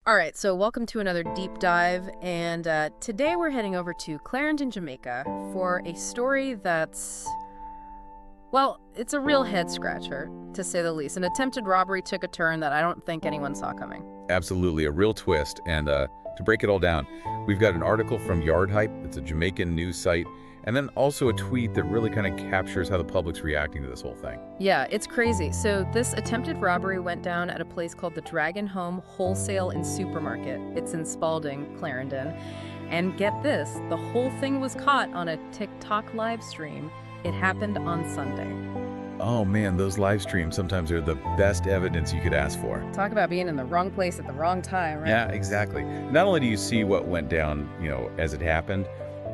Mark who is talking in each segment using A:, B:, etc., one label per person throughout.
A: All right, so welcome to another deep dive, and today we're heading over to Clarendon, Jamaica for a story that's, well, it's a real head-scratcher, to say the least. An attempted robbery took a turn that I don't think anyone saw coming.
B: Absolutely, a real twist. And to break it all down, we've got an article from Yard Hype, it's a Jamaican news site, and then also a tweet that really kind of captures how the public's reacting to this whole thing.
A: Yeah, it's crazy. So this attempted robbery went down at a place called the Dragon Home Wholesale and Supermarket. It's in Spalding, Clarendon. And get this, the whole thing was caught on a TikTok live stream. It happened on Sunday.
B: Oh man, those live streams sometimes are the best evidence you could ask for.
A: Talk about being in the wrong place at the wrong time, right?
B: Yeah, exactly. Not only do you see what went down, as it happened,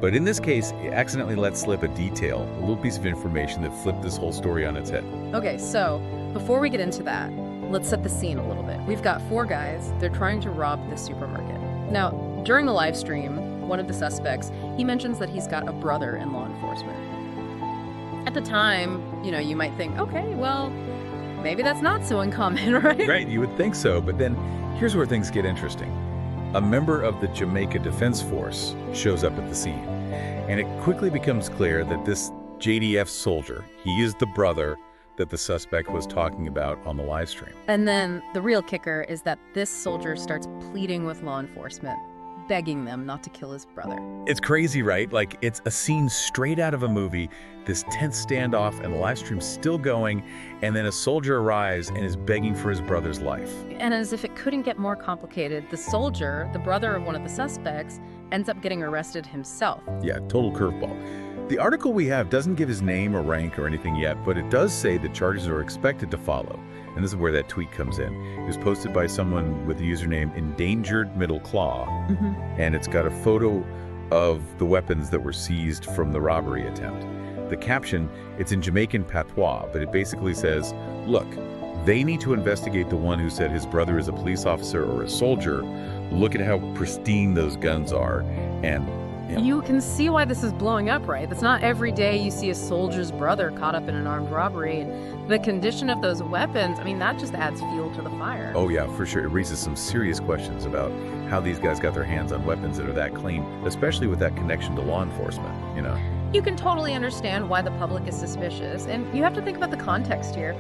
B: but in this case, it accidentally let slip a detail, a little piece of information that flipped this whole story on its head.
A: Okay, so before we get into that, let's set the scene a little bit. We've got four guys. They're trying to rob this supermarket. Now, during the live stream, one of the suspects, he mentions that he's got a brother in law enforcement. At the time, you might think, okay, well, maybe that's not so uncommon, right?
B: Right, you would think so, but then here's where things get interesting. A member of the Jamaica Defense Force shows up at the scene, and it quickly becomes clear that this JDF soldier, he is the brother that the suspect was talking about on the live stream.
A: And then the real kicker is that this soldier starts pleading with law enforcement, begging them not to kill his brother.
B: It's crazy, right? Like, it's a scene straight out of a movie, this tense standoff, and the live stream's still going, and then a soldier arrives and is begging for his brother's life.
A: And as if it couldn't get more complicated, the soldier, the brother of one of the suspects, ends up getting arrested himself.
B: Yeah, total curveball. The article we have doesn't give his name or rank or anything yet, but it does say that charges are expected to follow. And this is where that tweet comes in. It was posted by someone with the username Endangered Middle Claw, and it's got a photo of the weapons that were seized from the robbery attempt. The caption, it's in Jamaican patois, but it basically says, look, they need to investigate the one who said his brother is a police officer or a soldier. Look at how pristine those guns are. And
A: you can see why this is blowing up, right? It's not every day you see a soldier's brother caught up in an armed robbery. And the condition of those weapons, that just adds fuel to the fire.
B: Oh yeah, for sure. It raises some serious questions about how these guys got their hands on weapons that are that clean, especially with that connection to law enforcement,
A: You can totally understand why the public is suspicious, and you have to think about the context here.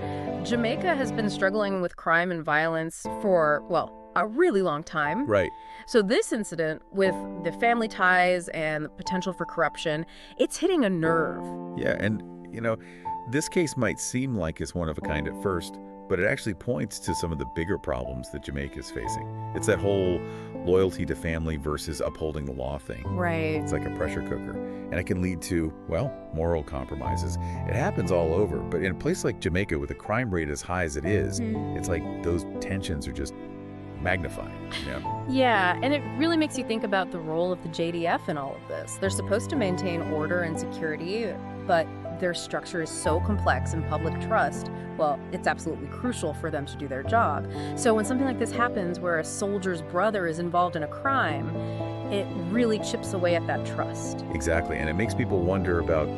A: Jamaica has been struggling with crime and violence for, well, a really long time.
B: Right.
A: So this incident, with the family ties and the potential for corruption, it's hitting a nerve.
B: Yeah, and, this case might seem like it's one of a kind at first, but it actually points to some of the bigger problems that Jamaica is facing. It's that whole loyalty to family versus upholding the law thing.
A: Right.
B: It's like a pressure cooker, and it can lead to, well, moral compromises. It happens all over, but in a place like Jamaica with a crime rate as high as it is, it's like those tensions are just magnifying.
A: Yeah, and it really makes you think about the role of the JDF in all of this. They're supposed to maintain order and security, but their structure is so complex and public trust, well, it's absolutely crucial for them to do their job. So when something like this happens where a soldier's brother is involved in a crime, it really chips away at that trust.
B: Exactly, and it makes people wonder about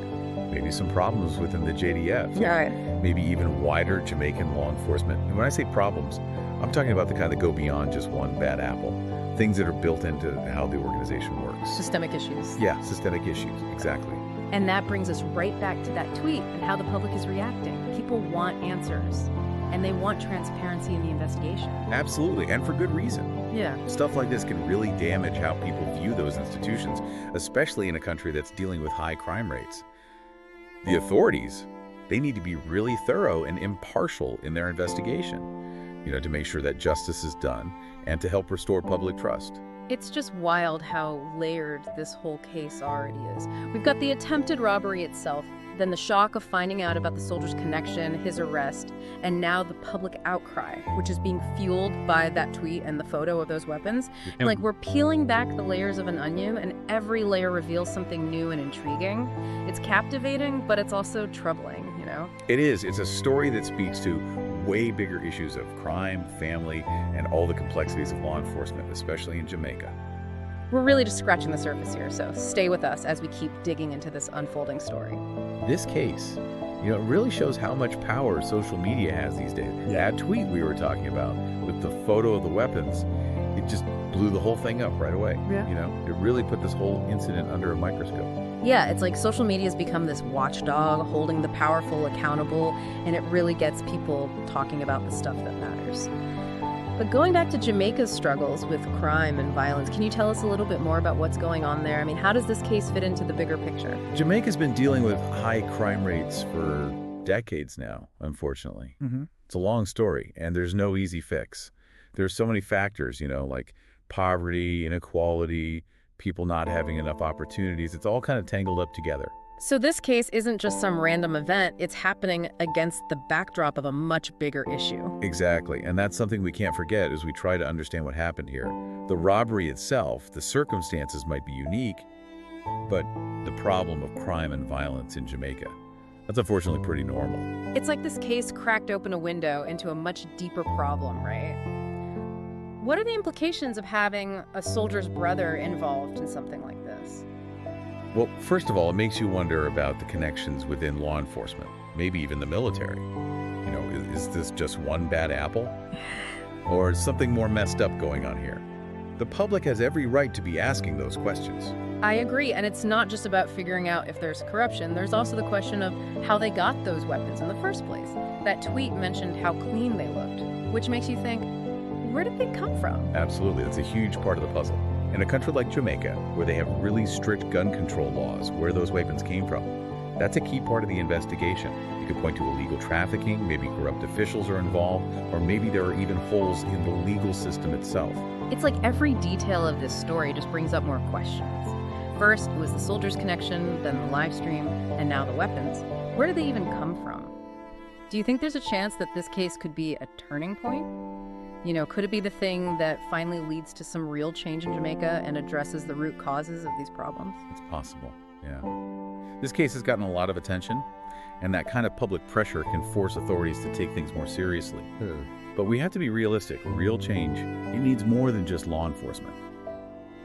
B: maybe some problems within the JDF.
A: Right.
B: Maybe even wider Jamaican law enforcement. And when I say problems, I'm talking about the kind that go beyond just one bad apple. Things that are built into how the organization works.
A: Systemic issues.
B: Yeah, systemic issues, exactly.
A: And that brings us right back to that tweet and how the public is reacting. People want answers, and they want transparency in the investigation.
B: Absolutely, and for good reason.
A: Yeah.
B: Stuff like this can really damage how people view those institutions, especially in a country that's dealing with high crime rates. The authorities, they need to be really thorough and impartial in their investigation, to make sure that justice is done and to help restore public trust.
A: It's just wild how layered this whole case already is. We've got the attempted robbery itself, then the shock of finding out about the soldier's connection, his arrest, and now the public outcry, which is being fueled by that tweet and the photo of those weapons. And we're peeling back the layers of an onion, and every layer reveals something new and intriguing. It's captivating, but it's also troubling,
B: It is. It's a story that speaks to way bigger issues of crime, family, and all the complexities of law enforcement, especially in Jamaica.
A: We're really just scratching the surface here, so stay with us as we keep digging into this unfolding story.
B: This case, it really shows how much power social media has these days. That tweet we were talking about with the photo of the weapons, it just blew the whole thing up right away.
A: Yeah.
B: You know, it really put this whole incident under a microscope.
A: Yeah, it's like social media has become this watchdog holding the powerful accountable, and it really gets people talking about the stuff that matters. But going back to Jamaica's struggles with crime and violence, can you tell us a little bit more about what's going on there? I mean, how does this case fit into the bigger picture?
B: Jamaica's been dealing with high crime rates for decades now, unfortunately. It's a long story, and there's no easy fix. There's so many factors, you know, like poverty, inequality, people not having enough opportunities. It's all kind of tangled up together.
A: So this case isn't just some random event, it's happening against the backdrop of a much bigger issue.
B: Exactly, and that's something we can't forget as we try to understand what happened here. The robbery itself, the circumstances might be unique, but the problem of crime and violence in Jamaica, that's unfortunately pretty normal.
A: It's like this case cracked open a window into a much deeper problem, right? What are the implications of having a soldier's brother involved in something like this?
B: Well, first of all, it makes you wonder about the connections within law enforcement, maybe even the military. You know, is this just one bad apple? Or is something more messed up going on here? The public has every right to be asking those questions.
A: I agree, and it's not just about figuring out if there's corruption. There's also the question of how they got those weapons in the first place. That tweet mentioned how clean they looked, which makes you think, where did they come from?
B: Absolutely, that's a huge part of the puzzle. In a country like Jamaica, where they have really strict gun control laws, where those weapons came from, that's a key part of the investigation. You could point to illegal trafficking, maybe corrupt officials are involved, or maybe there are even holes in the legal system itself.
A: It's like every detail of this story just brings up more questions. First, it was the soldier's connection, then the live stream, and now the weapons. Where did they even come from? Do you think there's a chance that this case could be a turning point? You know, could it be the thing that finally leads to some real change in Jamaica and addresses the root causes of these problems?
B: It's possible, yeah. This case has gotten a lot of attention, and that kind of public pressure can force authorities to take things more seriously. But we have to be realistic. Real change, it needs more than just law enforcement.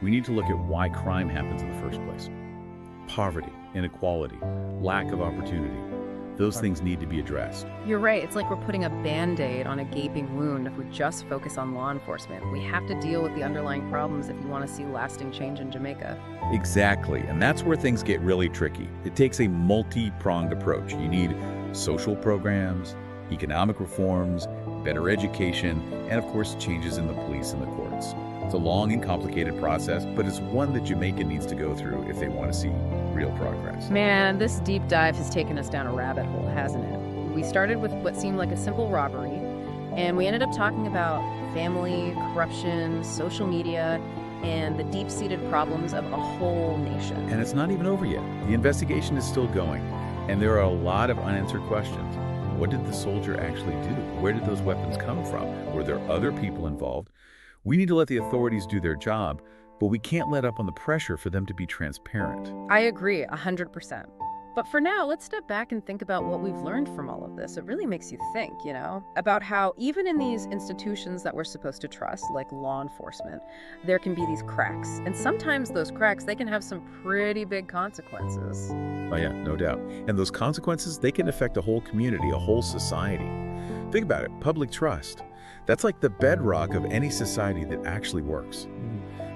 B: We need to look at why crime happens in the first place. Poverty, inequality, lack of opportunity. Those things need to be addressed.
A: You're right. It's like we're putting a Band-Aid on a gaping wound if we just focus on law enforcement. We have to deal with the underlying problems if you want to see lasting change in Jamaica.
B: Exactly, and that's where things get really tricky. It takes a multi-pronged approach. You need social programs, economic reforms, better education, and of course changes in the police and the courts. It's a long and complicated process, but it's one that Jamaica needs to go through if they want to see real progress.
A: Man, this deep dive has taken us down a rabbit hole, hasn't it? We started with what seemed like a simple robbery, and we ended up talking about family, corruption, social media, and the deep-seated problems of a whole nation.
B: And it's not even over yet. The investigation is still going, and there are a lot of unanswered questions. What did the soldier actually do? Where did those weapons come from? Were there other people involved? We need to let the authorities do their job, but we can't let up on the pressure for them to be transparent.
A: I agree, 100%. But for now, let's step back and think about what we've learned from all of this. It really makes you think, you know, about how even in these institutions that we're supposed to trust, like law enforcement, there can be these cracks. And sometimes those cracks, they can have some pretty big consequences.
B: Oh yeah, no doubt. And those consequences, they can affect a whole community, a whole society. Think about it, public trust. That's like the bedrock of any society that actually works.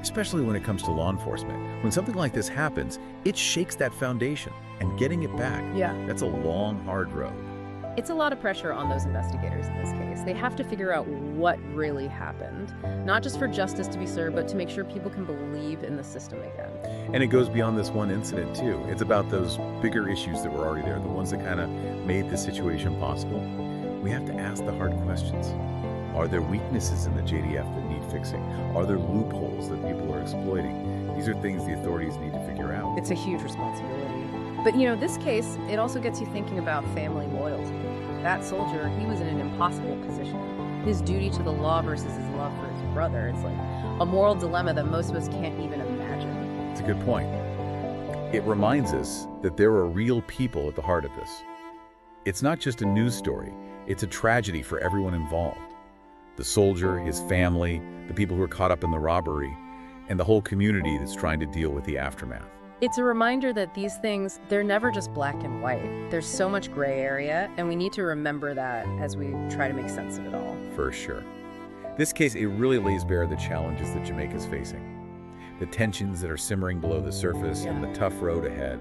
B: Especially when it comes to law enforcement. When something like this happens, it shakes that foundation, and getting it back, that's a long, hard road.
A: It's a lot of pressure on those investigators in this case. They have to figure out what really happened, not just for justice to be served, but to make sure people can believe in the system again.
B: And it goes beyond this one incident, too. It's about those bigger issues that were already there, the ones that kind of made the situation possible. We have to ask the hard questions. Are there weaknesses in the JDF that need fixing? Are there loopholes that people are exploiting? These are things the authorities need to figure out.
A: It's a huge responsibility. But you know, this case, it also gets you thinking about family loyalty. That soldier, he was in an impossible position. His duty to the law versus his love for his brother. It's like a moral dilemma that most of us can't even imagine.
B: It's a good point. It reminds us that there are real people at the heart of this. It's not just a news story. It's a tragedy for everyone involved. The soldier, his family, the people who are caught up in the robbery, and the whole community that's trying to deal with the aftermath.
A: It's a reminder that these things, they're never just black and white. There's so much gray area, and we need to remember that as we try to make sense of it all.
B: For sure. This case, it really lays bare the challenges that Jamaica's facing, the tensions that are simmering below the surface and the tough road ahead.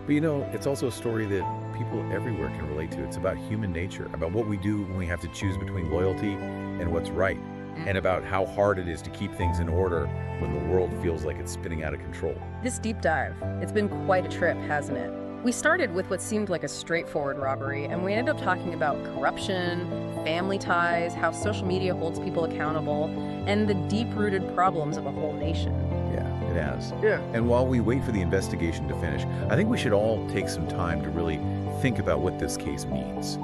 B: But it's also a story that people everywhere can relate to. It's about human nature, about what we do when we have to choose between loyalty and what's right, and about how hard it is to keep things in order when the world feels like it's spinning out of control.
A: This deep dive, it's been quite a trip, hasn't it? We started with what seemed like a straightforward robbery, and we ended up talking about corruption, family ties, how social media holds people accountable, and the deep-rooted problems of a whole nation.
B: Yeah, it has.
C: Yeah.
B: And while we wait for the investigation to finish, I think we should all take some time to really think about what this case means.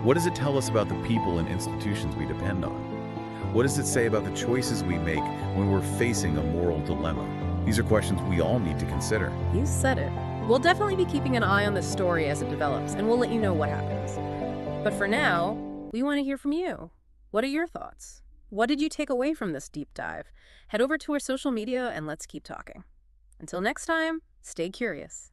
B: What does it tell us about the people and institutions we depend on? What does it say about the choices we make when we're facing a moral dilemma? These are questions we all need to consider.
A: You said it. We'll definitely be keeping an eye on this story as it develops, and we'll let you know what happens. But for now, we want to hear from you. What are your thoughts? What did you take away from this deep dive? Head over to our social media and let's keep talking. Until next time, stay curious.